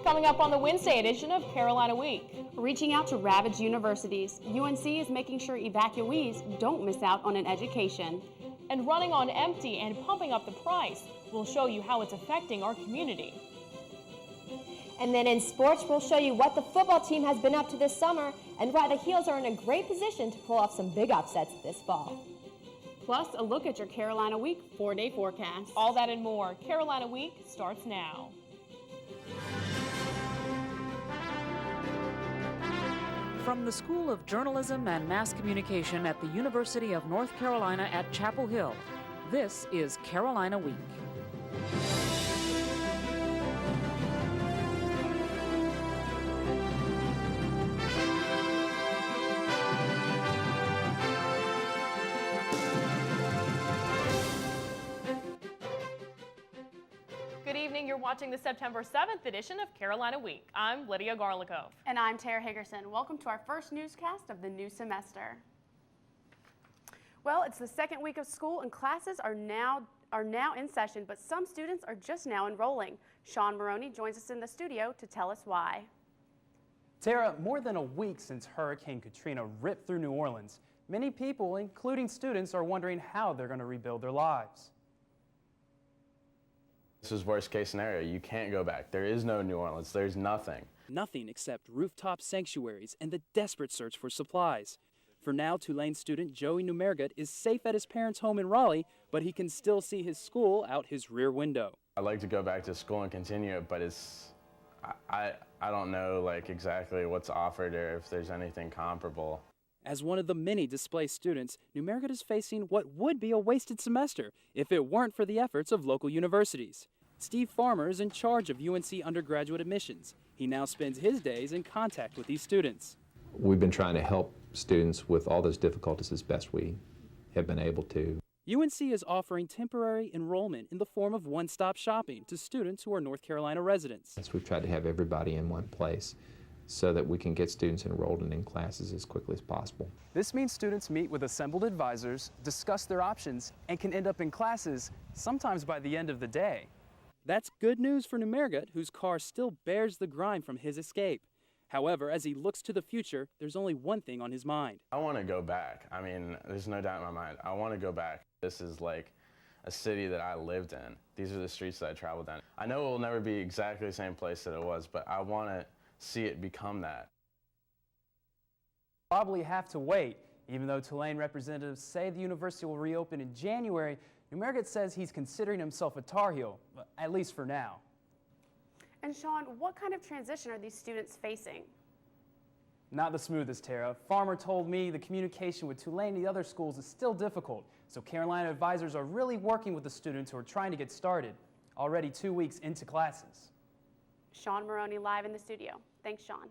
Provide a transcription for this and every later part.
Coming up on the Wednesday edition of Carolina Week. Reaching out to ravaged universities, UNC is making sure evacuees don't miss out on an education. And running on empty and pumping up the price. We'll show you how it's affecting our community. And then in sports, we'll show you what the football team has been up to this summer and why the Heels are in a great position to pull off some big upsets this fall. Plus, a look at your Carolina Week 4-day forecast. All that and more. Carolina Week starts now. From the School of Journalism and Mass Communication at the University of North Carolina at Chapel Hill, this is Carolina Week. You're watching the September 7th edition of Carolina Week. I'm Lydia Garlikov. And I'm Tara Hagerson. Welcome to our first newscast of the new semester. Well, it's the second week of school and classes are now in session, but some students are just now enrolling. Sean Maroney joins us in the studio to tell us why. Tara, more than a week since Hurricane Katrina ripped through New Orleans, many people, including students, are wondering how they're going to rebuild their lives. This is worst case scenario. You can't go back. There is no New Orleans. There's nothing. Nothing except rooftop sanctuaries and the desperate search for supplies. For now, Tulane student Joey Numergut is safe at his parents' home in Raleigh, but he can still see his school out his rear window. I'd like to go back to school and continue it, but I don't know exactly what's offered or if there's anything comparable. As one of the many displaced students, Numergut is facing what would be a wasted semester if it weren't for the efforts of local universities. Steve Farmer is in charge of UNC undergraduate admissions. He now spends his days in contact with these students. We've been trying to help students with all those difficulties as best we have been able to. UNC is offering temporary enrollment in the form of one-stop shopping to students who are North Carolina residents. We've tried to have everybody in one place so that we can get students enrolled in classes as quickly as possible. This means students meet with assembled advisors, discuss their options, and can end up in classes sometimes by the end of the day. That's good news for Numergut, whose car still bears the grime from his escape. However, as he looks to the future, there's only one thing on his mind. I want to go back. I mean, there's no doubt in my mind. I want to go back. This is like a city that I lived in. These are the streets that I traveled down. I know it will never be exactly the same place that it was, but I want to see it become that. Probably have to wait. Even though Tulane representatives say the university will reopen in January, Numergut says he's considering himself a Tar Heel, at least for now. And Sean, what kind of transition are these students facing? Not the smoothest, Tara. Farmer told me the communication with Tulane and the other schools is still difficult, so Carolina advisors are really working with the students who are trying to get started, already 2 weeks into classes. Sean Maroney live in the studio. Thanks, Sean.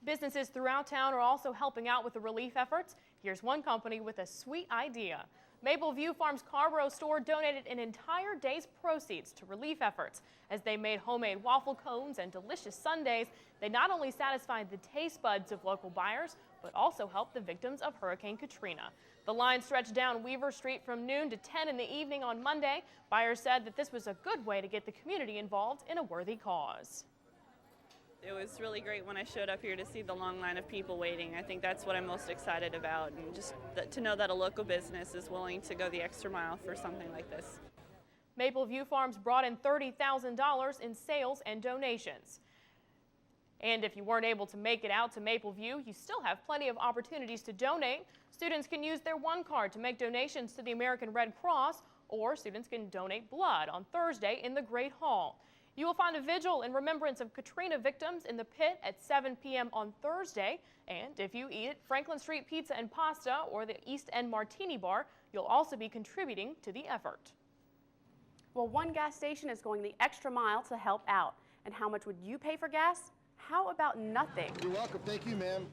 Businesses throughout town are also helping out with the relief efforts. Here's one company with a sweet idea. Maple View Farms Carborough store donated an entire day's proceeds to relief efforts. As they made homemade waffle cones and delicious sundaes, they not only satisfied the taste buds of local buyers, but also helped the victims of Hurricane Katrina. The line stretched down Weaver Street from noon to 10 in the evening on Monday. Buyers said that this was a good way to get the community involved in a worthy cause. It was really great when I showed up here to see the long line of people waiting. I think that's what I'm most excited about, and just to know that a local business is willing to go the extra mile for something like this. Maple View Farms brought in $30,000 in sales and donations. And if you weren't able to make it out to Maple View, you still have plenty of opportunities to donate. Students can use their One Card to make donations to the American Red Cross, or students can donate blood on Thursday in the Great Hall. You will find a vigil in remembrance of Katrina victims in the pit at 7 p.m. on Thursday. And if you eat at Franklin Street Pizza and Pasta or the East End Martini Bar, you'll also be contributing to the effort. Well, one gas station is going the extra mile to help out. And how much would you pay for gas? How about nothing? You're welcome. Thank you, ma'am.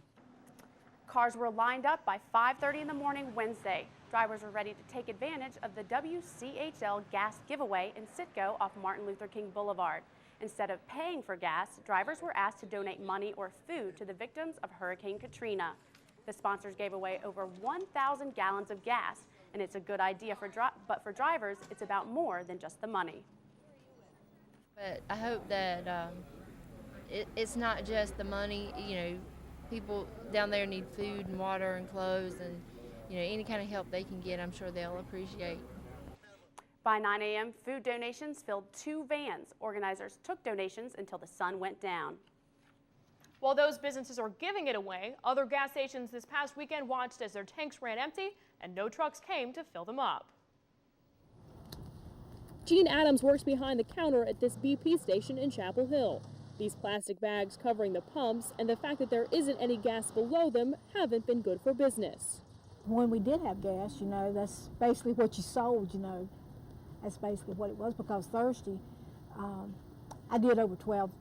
Cars were lined up by 5:30 in the morning Wednesday. Drivers were ready to take advantage of the WCHL Gas Giveaway in Citgo off Martin Luther King Boulevard. Instead of paying for gas, drivers were asked to donate money or food to the victims of Hurricane Katrina. The sponsors gave away over 1,000 gallons of gas, and it's a good idea but for drivers, it's about more than just the money. But I hope that it's not just the money. You know, people down there need food and water and clothes, and you know, any kind of help they can get, I'm sure they'll appreciate. By 9 a.m., food donations filled 2 vans. Organizers took donations until the sun went down. While those businesses are giving it away, other gas stations this past weekend watched as their tanks ran empty and no trucks came to fill them up. Gene Adams works behind the counter at this BP station in Chapel Hill. These plastic bags covering the pumps and the fact that there isn't any gas below them haven't been good for business. When we did have gas, you know, that's basically what you sold, you know. That's basically what it was, because Thursday, I did over $12,000,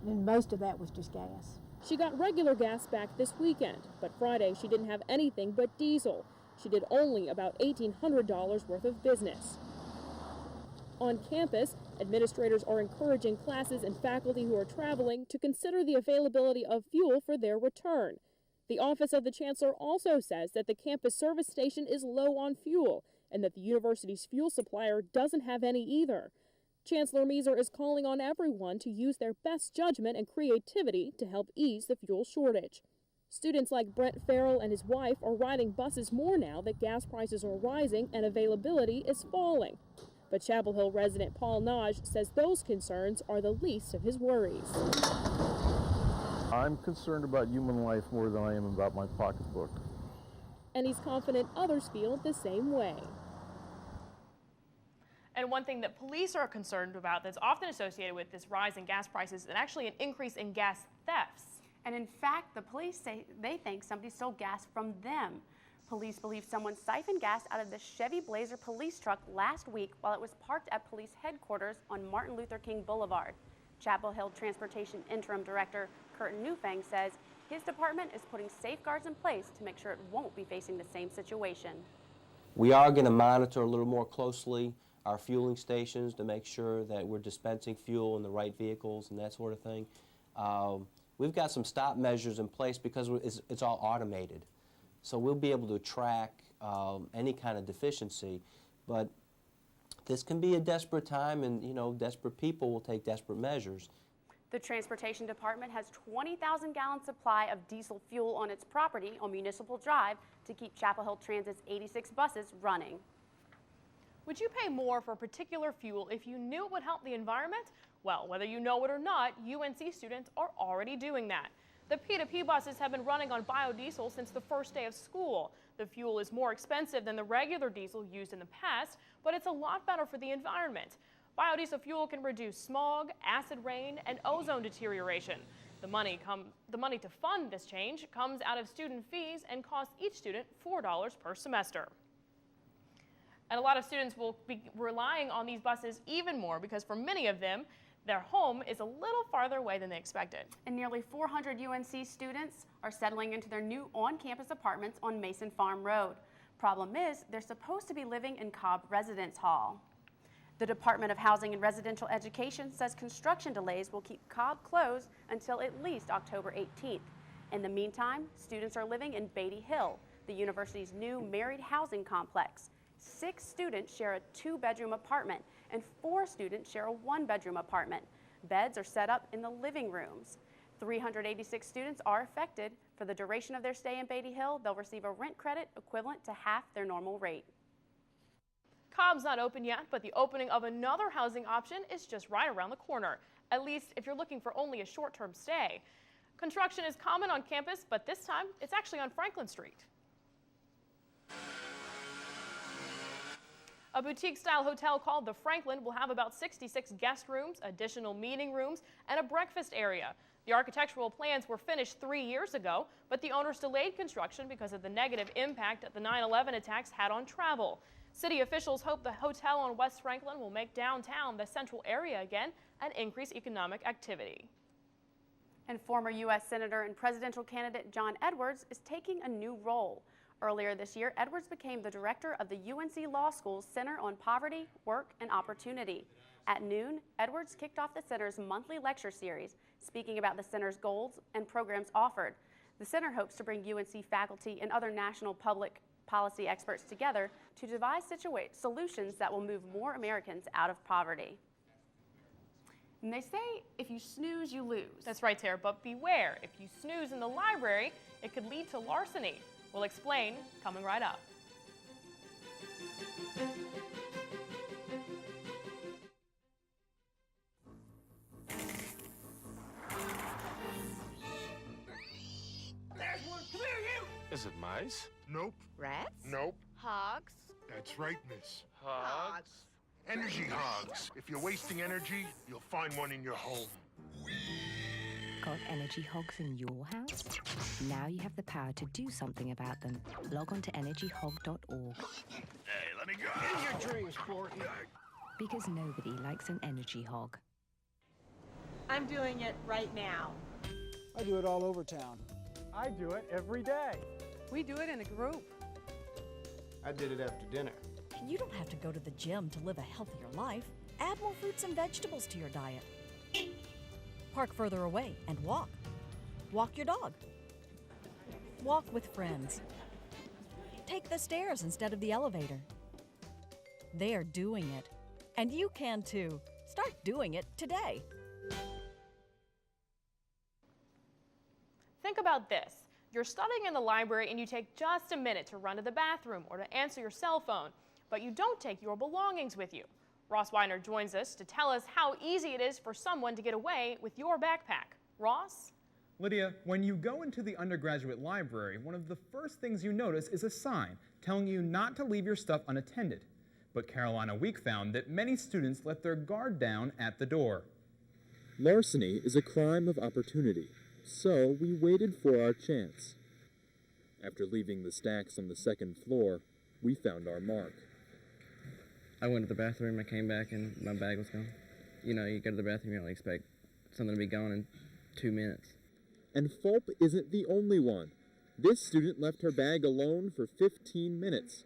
and most of that was just gas. She got regular gas back this weekend, but Friday she didn't have anything but diesel. She did only about $1,800 worth of business. On campus, administrators are encouraging classes and faculty who are traveling to consider the availability of fuel for their return. The Office of the Chancellor also says that the campus service station is low on fuel and that the university's fuel supplier doesn't have any either. Chancellor Measer is calling on everyone to use their best judgment and creativity to help ease the fuel shortage. Students like Brent Farrell and his wife are riding buses more now that gas prices are rising and availability is falling. But Chapel Hill resident Paul Naj says those concerns are the least of his worries. I'm concerned about human life more than I am about my pocketbook. And he's confident others feel the same way. And one thing that police are concerned about that's often associated with this rise in gas prices is actually an increase in gas thefts. And in fact, the police say they think somebody stole gas from them. Police believe someone siphoned gas out of the Chevy Blazer police truck last week while it was parked at police headquarters on Martin Luther King Boulevard. Chapel Hill Transportation Interim Director Kurt Newfang says his department is putting safeguards in place to make sure it won't be facing the same situation. We are going to monitor a little more closely our fueling stations to make sure that we're dispensing fuel in the right vehicles and that sort of thing. We've got some stop measures in place because it's all automated. So we'll be able to track any kind of deficiency, but this can be a desperate time, and you know, desperate people will take desperate measures. The Transportation Department has 20,000 gallon supply of diesel fuel on its property on Municipal Drive to keep Chapel Hill Transit's 86 buses running. Would you pay more for a particular fuel if you knew it would help the environment? Well, whether you know it or not, UNC students are already doing that. The P2P buses have been running on biodiesel since the first day of school. The fuel is more expensive than the regular diesel used in the past, but it's a lot better for the environment. Biodiesel fuel can reduce smog, acid rain, and ozone deterioration. The money to fund this change comes out of student fees and costs each student $4 per semester. And a lot of students will be relying on these buses even more because for many of them, their home is a little farther away than they expected. And nearly 400 UNC students are settling into their new on-campus apartments on Mason Farm Road. Problem is, they're supposed to be living in Cobb Residence Hall. The Department of Housing and Residential Education says construction delays will keep Cobb closed until at least October 18th. In the meantime, students are living in Beatty Hill, the university's new married housing complex. 6 students share a 2-bedroom apartment and 4 students share a 1-bedroom apartment. Beds are set up in the living rooms. 386 students are affected. For the duration of their stay in Beatty Hill, they'll receive a rent credit equivalent to half their normal rate. Cobb's not open yet, but the opening of another housing option is just right around the corner, at least if you're looking for only a short-term stay. Construction is common on campus, but this time it's actually on Franklin Street. A boutique-style hotel called the Franklin will have about 66 guest rooms, additional meeting rooms, and a breakfast area. The architectural plans were finished 3 years ago, but the owners delayed construction because of the negative impact that the 9/11 attacks had on travel. City officials hope the hotel on West Franklin will make downtown the central area again and increase economic activity. And former U.S. Senator and presidential candidate John Edwards is taking a new role. Earlier this year, Edwards became the director of the UNC Law School's Center on Poverty, Work, and Opportunity. At noon, Edwards kicked off the center's monthly lecture series, speaking about the center's goals and programs offered. The center hopes to bring UNC faculty and other national public policy experts together to devise solutions that will move more Americans out of poverty. And they say if you snooze, you lose. That's right, Tara, but beware. If you snooze in the library, it could lead to larceny. We'll explain coming right up. There's one. Come here, you! Is it mice? Nope. Rats? Nope. Hogs? That's right, miss. Hogs? Energy hogs. If you're wasting energy, you'll find one in your home. Got energy hogs in your house? Now you have the power to do something about them. Log on to energyhog.org. Hey, let me go. In your dreams, Porky. Because nobody likes an energy hog. I'm doing it right now. I do it all over town. I do it every day. We do it in a group. I did it after dinner. You don't have to go to the gym to live a healthier life. Add more fruits and vegetables to your diet. Park further away and walk. Walk your dog. Walk with friends. Take the stairs instead of the elevator. They're doing it. And you can too. Start doing it today. Think about this. You're studying in the library and you take just a minute to run to the bathroom or to answer your cell phone, but you don't take your belongings with you. Ross Weiner joins us to tell us how easy it is for someone to get away with your backpack. Ross? Lydia, when you go into the undergraduate library, one of the first things you notice is a sign telling you not to leave your stuff unattended. But Carolina Week found that many students let their guard down at the door. Larceny is a crime of opportunity, so we waited for our chance. After leaving the stacks on the second floor, we found our mark. I went to the bathroom, I came back, and my bag was gone. You know, you go to the bathroom, you don't expect something to be gone in 2 minutes. And Fulp isn't the only one. This student left her bag alone for 15 minutes.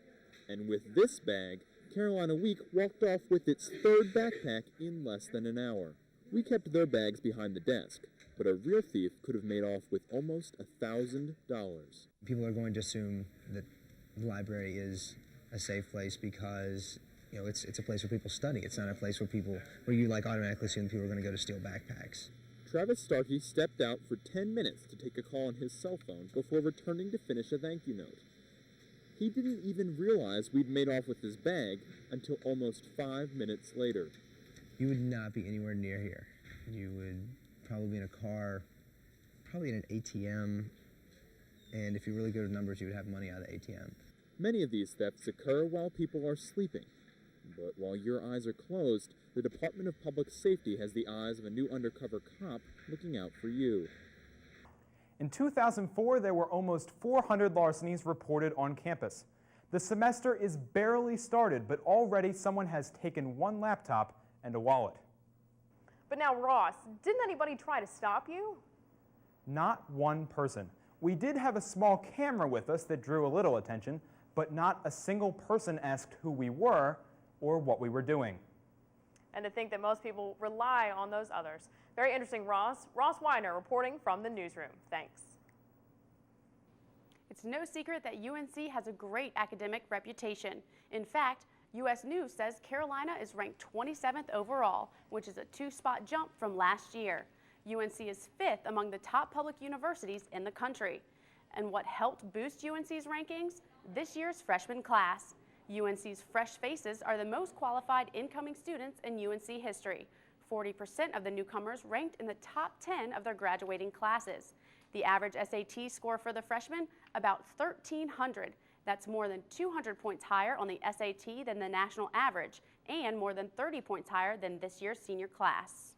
And with this bag, Carolina Week walked off with its third backpack in less than an hour. We kept their bags behind the desk, but a real thief could have made off with almost $1,000. People are going to assume that the library is a safe place because it's a place where people study. It's not a place where you automatically assume people are going to go to steal backpacks. Travis Starkey stepped out for 10 minutes to take a call on his cell phone before returning to finish a thank you note. He didn't even realize we'd made off with his bag until almost 5 minutes later. You would not be anywhere near here. You would probably be in a car, probably in an ATM, and if you really go to numbers, you would have money out of the ATM. Many of these thefts occur while people are sleeping. But while your eyes are closed, the Department of Public Safety has the eyes of a new undercover cop looking out for you. In 2004, there were almost 400 larcenies reported on campus. The semester is barely started, but already someone has taken one laptop and a wallet. But now, Ross, didn't anybody try to stop you? Not one person. We did have a small camera with us that drew a little attention, but not a single person asked who we were or what we were doing. And to think that most people rely on those others. Very interesting, Ross. Ross Weiner reporting from the newsroom. Thanks. It's no secret that UNC has a great academic reputation. In fact, U.S. News says Carolina is ranked 27th overall, which is a 2-spot jump from last year. UNC is 5th among the top public universities in the country. And what helped boost UNC's rankings? This year's freshman class. UNC's fresh faces are the most qualified incoming students in UNC history. 40% of the newcomers ranked in the top 10 of their graduating classes. The average SAT score for the freshmen, about 1,300. That's more than 200 points higher on the SAT than the national average, and more than 30 points higher than this year's senior class.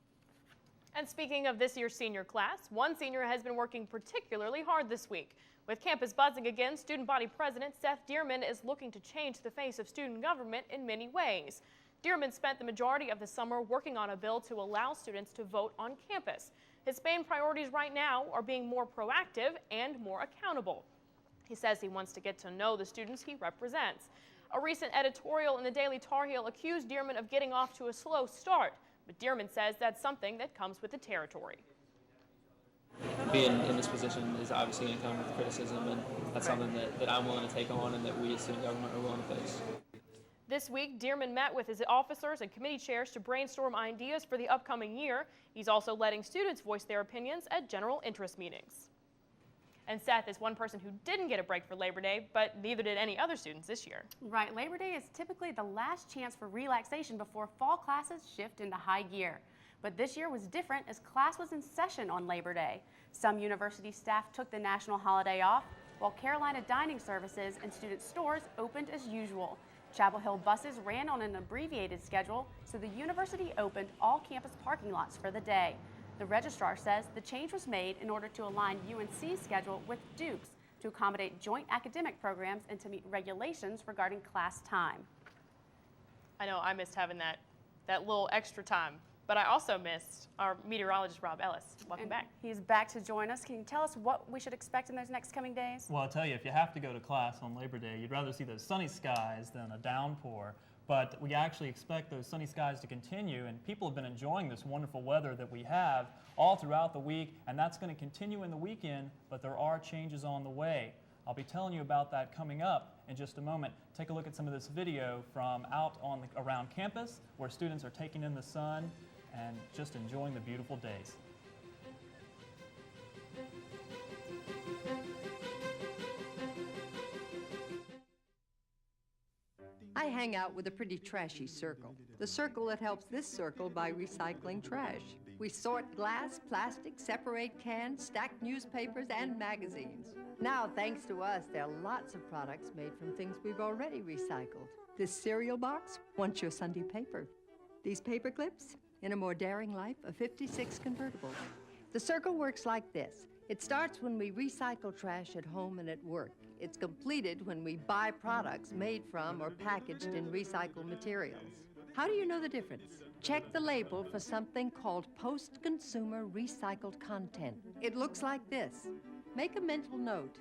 And speaking of this year's senior class, one senior has been working particularly hard this week. With campus buzzing again, student body president Seth Dearman is looking to change the face of student government in many ways. Dearman spent the majority of the summer working on a bill to allow students to vote on campus. His main priorities right now are being more proactive and more accountable. He says he wants to get to know the students he represents. A recent editorial in the Daily Tar Heel accused Dearman of getting off to a slow start, but Dearman says that's something that comes with the territory. Being in this position is obviously going to come with criticism, and that's something that I'm willing to take on and that we as student government are willing to face. This week, Dearman met with his officers and committee chairs to brainstorm ideas for the upcoming year. He's also letting students voice their opinions at general interest meetings. And Seth is one person who didn't get a break for Labor Day, but neither did any other students this year. Right, Labor Day is typically the last chance for relaxation before fall classes shift into high gear. But this year was different as class was in session on Labor Day. Some university staff took the national holiday off, while Carolina dining services and student stores opened as usual. Chapel Hill buses ran on an abbreviated schedule, so the university opened all campus parking lots for the day. The registrar says the change was made in order to align UNC's schedule with Duke's to accommodate joint academic programs and to meet regulations regarding class time. I know I missed having that little extra time, but I also missed our meteorologist, Rob Ellis. Welcome back. He's back to join us. Can you tell us what we should expect in those next coming days? Well, I'll tell you, if you have to go to class on Labor Day, you'd rather see those sunny skies than a downpour. But we actually expect those sunny skies to continue, and people have been enjoying this wonderful weather that we have all throughout the week, and that's going to continue in the weekend, but there are changes on the way. I'll be telling you about that coming up in just a moment. Take a look at some of this video from out around campus where students are taking in the sun and just enjoying the beautiful days. I hang out with a pretty trashy circle. The circle that helps this circle by recycling trash. We sort glass, plastic, separate cans, stack newspapers, and magazines. Now, thanks to us, there are lots of products made from things we've already recycled. This cereal box wants your Sunday paper. These paper clips, in a more daring life, a 56 convertible. The circle works like this. It starts when we recycle trash at home and at work. It's completed when we buy products made from or packaged in recycled materials. How do you know the difference? Check the label for something called post-consumer recycled content. It looks like this. Make a mental note.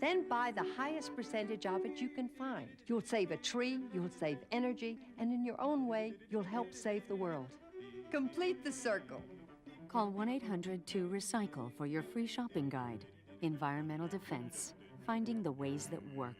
Then buy the highest percentage of it you can find. You'll save a tree, you'll save energy, and in your own way, you'll help save the world. Complete the circle. Call 1-800-2-RECYCLE for your free shopping guide. Environmental Defense, finding the ways that work.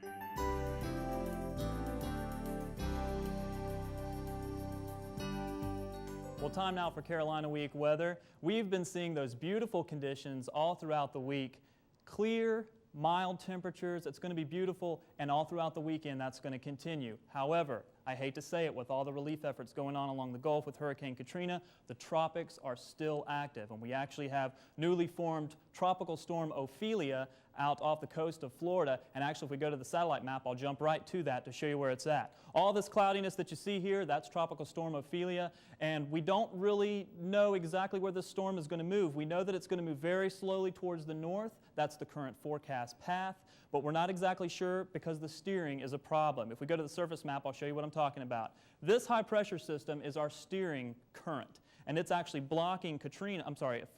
Well, time now for Carolina Week weather. We've been seeing those beautiful conditions all throughout the week. Clear, mild temperatures, it's going to be beautiful, and all throughout the weekend that's going to continue. However, I hate to say it, with all the relief efforts going on along the Gulf with Hurricane Katrina, the tropics are still active, and we actually have newly formed Tropical Storm Ophelia out off the coast of Florida, and actually if we go to the satellite map, I'll jump right to that to show you where it's at. All this cloudiness that you see here, that's Tropical Storm Ophelia, and we don't really know exactly where this storm is going to move. We know that it's going to move very slowly towards the north. That's the current forecast path, but we're not exactly sure because the steering is a problem. If we go to the surface map, I'll show you what I'm talking about. This high pressure system is our steering current, and it's actually blocking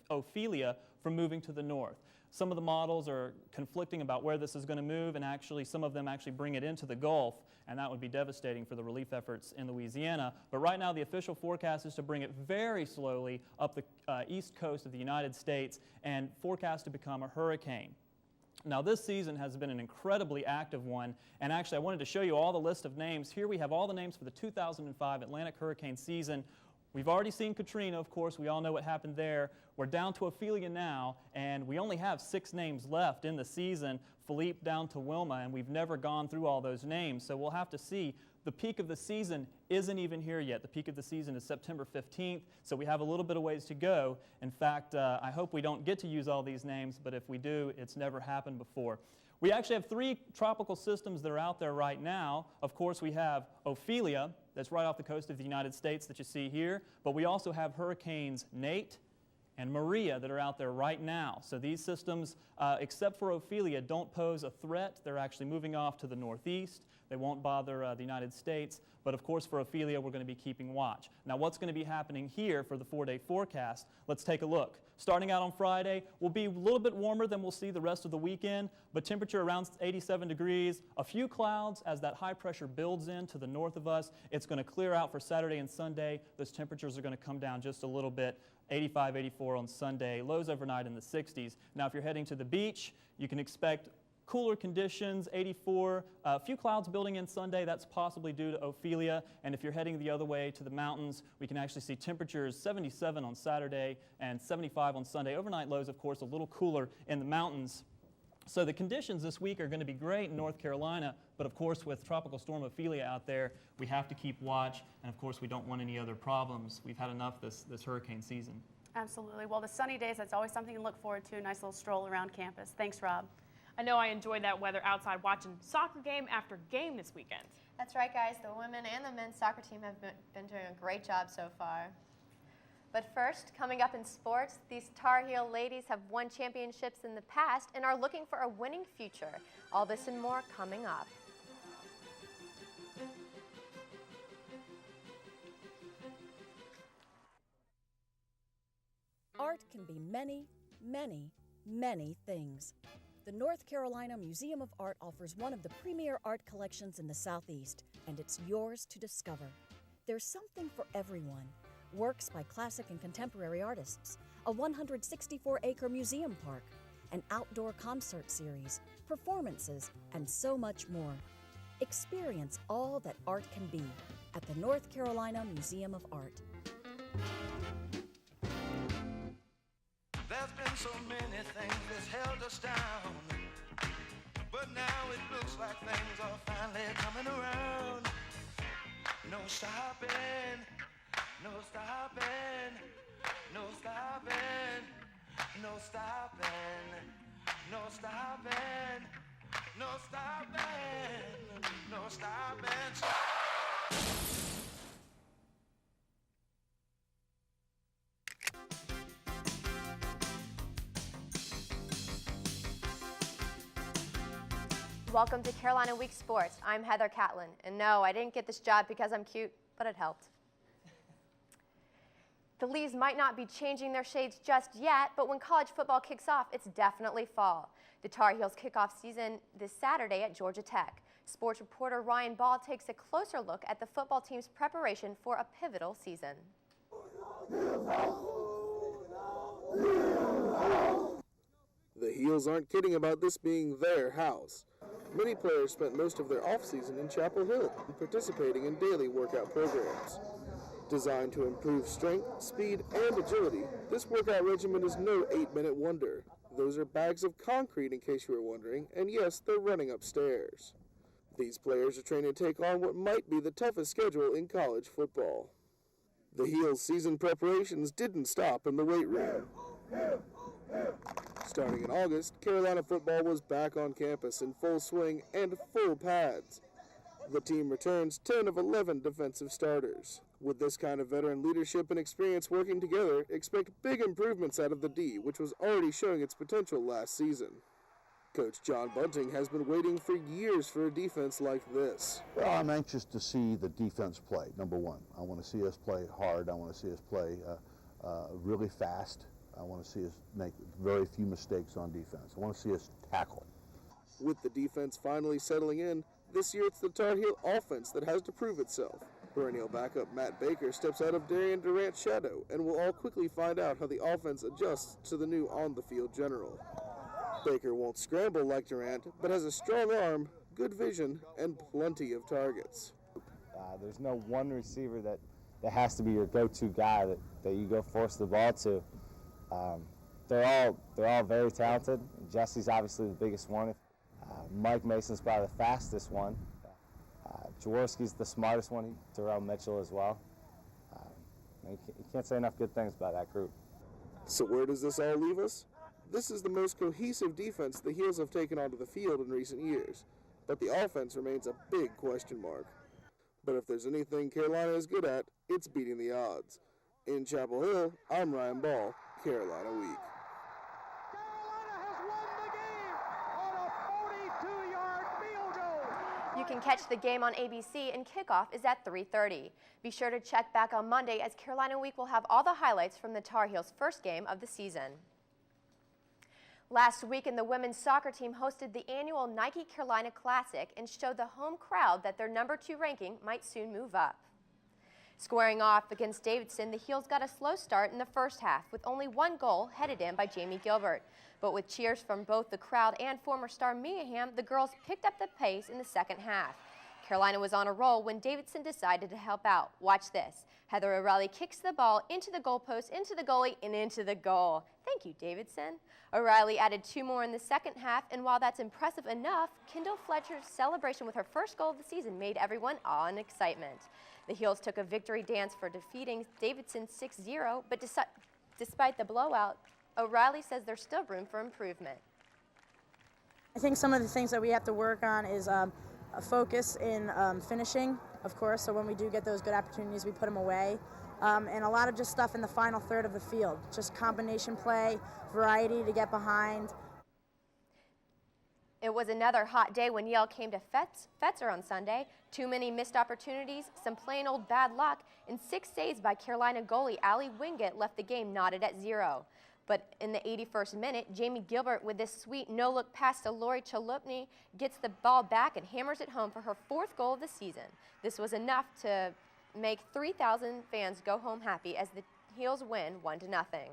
Ophelia from moving to the north. Some of the models are conflicting about where this is going to move, and actually some of them actually bring it into the Gulf, and that would be devastating for the relief efforts in Louisiana. But right now the official forecast is to bring it very slowly up the east coast of the United States and forecast to become a hurricane. Now this season has been an incredibly active one, and actually I wanted to show you all the list of names. Here we have all the names for the 2005 Atlantic hurricane season. We've already seen Katrina, of course, we all know what happened there. We're down to Ophelia now, and we only have 6 names left in the season, Philippe down to Wilma, and we've never gone through all those names, so we'll have to see. The peak of the season isn't even here yet. The peak of the season is September 15th, so we have a little bit of ways to go. In fact, I hope we don't get to use all these names, but if we do, it's never happened before. We actually have 3 tropical systems that are out there right now. Of course, we have Ophelia, that's right off the coast of the United States that you see here, but we also have hurricanes Nate and Maria that are out there right now. So these systems, except for Ophelia, don't pose a threat. They're actually moving off to the northeast. They won't bother the United States, but of course for Ophelia we're going to be keeping watch. Now what's going to be happening here for the 4-day forecast? Let's take a look. Starting out on Friday, we'll be a little bit warmer than we'll see the rest of the weekend, but temperature around 87 degrees. A few clouds as that high pressure builds in to the north of us. It's going to clear out for Saturday and Sunday. Those temperatures are going to come down just a little bit. 85, 84 on Sunday, lows overnight in the 60s. Now if you're heading to the beach, you can expect cooler conditions, 84. A few clouds building in Sunday. That's possibly due to Ophelia. And if you're heading the other way to the mountains, we can actually see temperatures 77 on Saturday and 75 on Sunday. Overnight lows, of course, a little cooler in the mountains. So the conditions this week are going to be great in North Carolina, but of course with Tropical Storm Ophelia out there, we have to keep watch, and of course we don't want any other problems. We've had enough this hurricane season. Absolutely. Well, the sunny days, that's always something to look forward to. A nice little stroll around campus. Thanks, Rob. I know I enjoyed that weather outside watching soccer game after game this weekend. That's right, guys. The women and the men's soccer team have been doing a great job so far. But first, coming up in sports, these Tar Heel ladies have won championships in the past and are looking for a winning future. All this and more coming up. Art can be many, many, many things. The North Carolina Museum of Art offers one of the premier art collections in the Southeast, and it's yours to discover. There's something for everyone. Works by classic and contemporary artists, a 164-acre museum park, an outdoor concert series, performances, and so much more. Experience all that art can be at the North Carolina Museum of Art. There's been so many things that's held us down, but now it looks like things are finally coming around. No stopping, no stopping, no stopping, no stopping, no stopping, no stopping, no stopping. Welcome to Carolina Week Sports. I'm Heather Catlin, and no, I didn't get this job because I'm cute, but it helped. The leaves might not be changing their shades just yet, but when college football kicks off, it's definitely fall. The Tar Heels kick off season this Saturday at Georgia Tech. Sports reporter Ryan Ball takes a closer look at the football team's preparation for a pivotal season. The Heels aren't kidding about this being their house. Many players spent most of their offseason in Chapel Hill, participating in daily workout programs. Designed to improve strength, speed, and agility, this workout regimen is no 8-minute wonder. Those are bags of concrete, in case you were wondering, and yes, they're running upstairs. These players are trained to take on what might be the toughest schedule in college football. The Heels' season preparations didn't stop in the weight room. Starting in August, Carolina football was back on campus in full swing and full pads. The team returns 10 of 11 defensive starters. With this kind of veteran leadership and experience working together, expect big improvements out of the D, which was already showing its potential last season. Coach John Bunting has been waiting for years for a defense like this. Well, I'm anxious to see the defense play, number one. I want to see us play hard. I want to see us play really fast. I want to see us make very few mistakes on defense. I want to see us tackle. With the defense finally settling in, this year it's the Tar Heel offense that has to prove itself. Perennial backup Matt Baker steps out of Darian Durant's shadow, and we'll all quickly find out how the offense adjusts to the new on-the-field general. Baker won't scramble like Durant, but has a strong arm, good vision, and plenty of targets. There's no one receiver that has to be your go-to guy that you go force the ball to. They're all very talented. Jesse's obviously the biggest one. Mike Mason's probably the fastest one. Jaworski's the smartest one. Terrell Mitchell as well. You can't say enough good things about that group. So where does this all leave us? This is the most cohesive defense the Heels have taken onto the field in recent years, but the offense remains a big question mark. But if there's anything Carolina is good at, it's beating the odds. In Chapel Hill, I'm Ryan Ball, Carolina Week. You can catch the game on ABC, and kickoff is at 3:30. Be sure to check back on Monday, as Carolina Week will have all the highlights from the Tar Heels' first game of the season. Last weekend, the women's soccer team hosted the annual Nike Carolina Classic and showed the home crowd that their #2 ranking might soon move up. Squaring off against Davidson, the Heels got a slow start in the first half with only one goal headed in by Jamie Gilbert. But with cheers from both the crowd and former star Meaham, the girls picked up the pace in the second half. Carolina was on a roll when Davidson decided to help out. Watch this. Heather O'Reilly kicks the ball into the goalpost, into the goalie, and into the goal. Thank you, Davidson. O'Reilly added 2 more in the second half, and while that's impressive enough, Kendall Fletcher's celebration with her first goal of the season made everyone awe and excitement. The Heels took a victory dance for defeating Davidson 6-0, but despite the blowout, O'Reilly says there's still room for improvement. I think some of the things that we have to work on is a focus in finishing, of course, so when we do get those good opportunities, we put them away. And a lot of just stuff in the final third of the field, just combination play, variety to get behind. It was another hot day when Yale came to Fetzer on Sunday. Too many missed opportunities, some plain old bad luck, and 6 saves by Carolina goalie Allie Wingett left the game knotted at 0. But in the 81st minute, Jamie Gilbert with this sweet no-look pass to Lori Chalupny gets the ball back and hammers it home for her 4th goal of the season. This was enough to make 3,000 fans go home happy as the Heels win 1-0.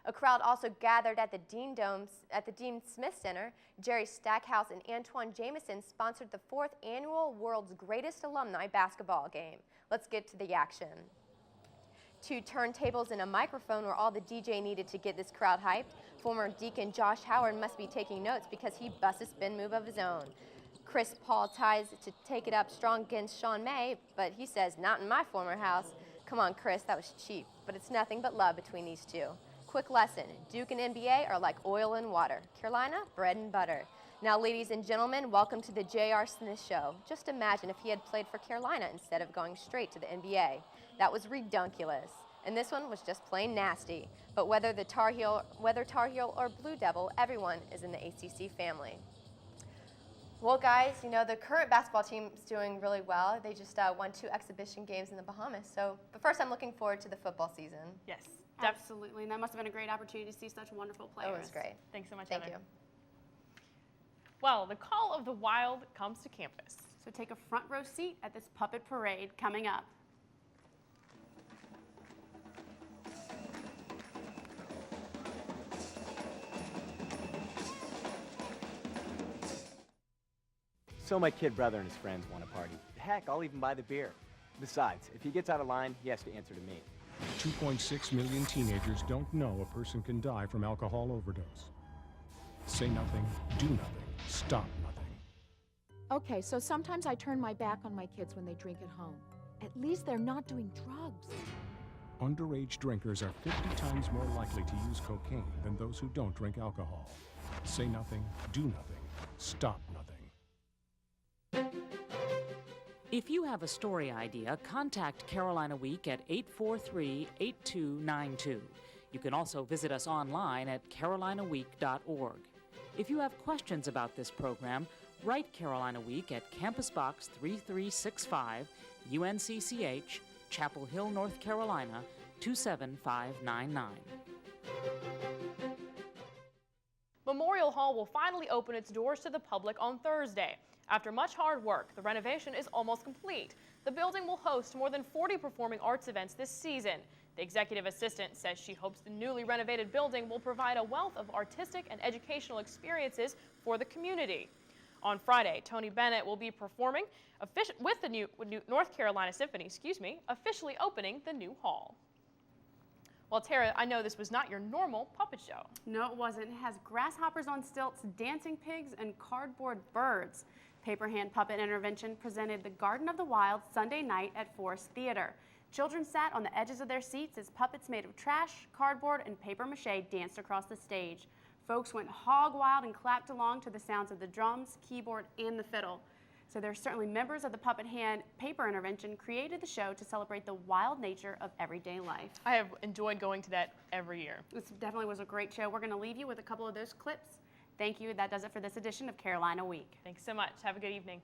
A crowd also gathered at the Dean Smith Center. Jerry Stackhouse and Antoine Jameson sponsored the 4th annual World's Greatest Alumni basketball game. Let's get to the action. 2 turntables and a microphone were all the DJ needed to get this crowd hyped. Former Deacon Josh Howard must be taking notes because he busts a spin move of his own. Chris Paul tries to take it up strong against Sean May, but he says, not in my former house. Come on, Chris, that was cheap, but it's nothing but love between these two. Quick lesson, Duke and NBA are like oil and water. Carolina, bread and butter. Now, ladies and gentlemen, welcome to the J.R. Smith Show. Just imagine if he had played for Carolina instead of going straight to the NBA. That was redunculous. And this one was just plain nasty. But whether Tar Heel or Blue Devil, everyone is in the ACC family. Well, guys, you know, the current basketball team is doing really well. They just won 2 exhibition games in the Bahamas. But first, I'm looking forward to the football season. Yes. Absolutely, and that must have been a great opportunity to see such wonderful players. Oh, it was great. Thanks so much, Thank Heather. you. Well, the call of the wild comes to campus. So take a front row seat at this puppet parade coming up. So my kid brother and his friends want a party. Heck, I'll even buy the beer. Besides, if he gets out of line, he has to answer to me. 2.6 million teenagers don't know a person can die from alcohol overdose. Say nothing, do nothing, stop nothing. Okay, so sometimes I turn my back on my kids when they drink at home. At least they're not doing drugs. Underage drinkers are 50 times more likely to use cocaine than those who don't drink alcohol. Say nothing, do nothing, stop nothing. If you have a story idea, contact Carolina Week at 843-8292. You can also visit us online at carolinaweek.org. If you have questions about this program, write Carolina Week at Campus Box 3365, UNCCH, Chapel Hill, North Carolina, 27599. Memorial Hall will finally open its doors to the public on Thursday. After much hard work, the renovation is almost complete. The building will host more than 40 performing arts events this season. The executive assistant says she hopes the newly renovated building will provide a wealth of artistic and educational experiences for the community. On Friday, Tony Bennett will be performing with the new North Carolina Symphony, officially opening the new hall. Well, Tara, I know this was not your normal puppet show. No, it wasn't. It has grasshoppers on stilts, dancing pigs, and cardboard birds. Paper Hand Puppet Intervention presented The Garden of the Wild Sunday night at Forest Theater. Children sat on the edges of their seats as puppets made of trash, cardboard, and papier-mâché danced across the stage. Folks went hog wild and clapped along to the sounds of the drums, keyboard, and the fiddle. So there's certainly members of the Puppet Hand Paper Intervention created the show to celebrate the wild nature of everyday life. I have enjoyed going to that every year. This definitely was a great show. We're going to leave you with a couple of those clips. Thank you. That does it for this edition of Carolina Week. Thanks so much. Have a good evening.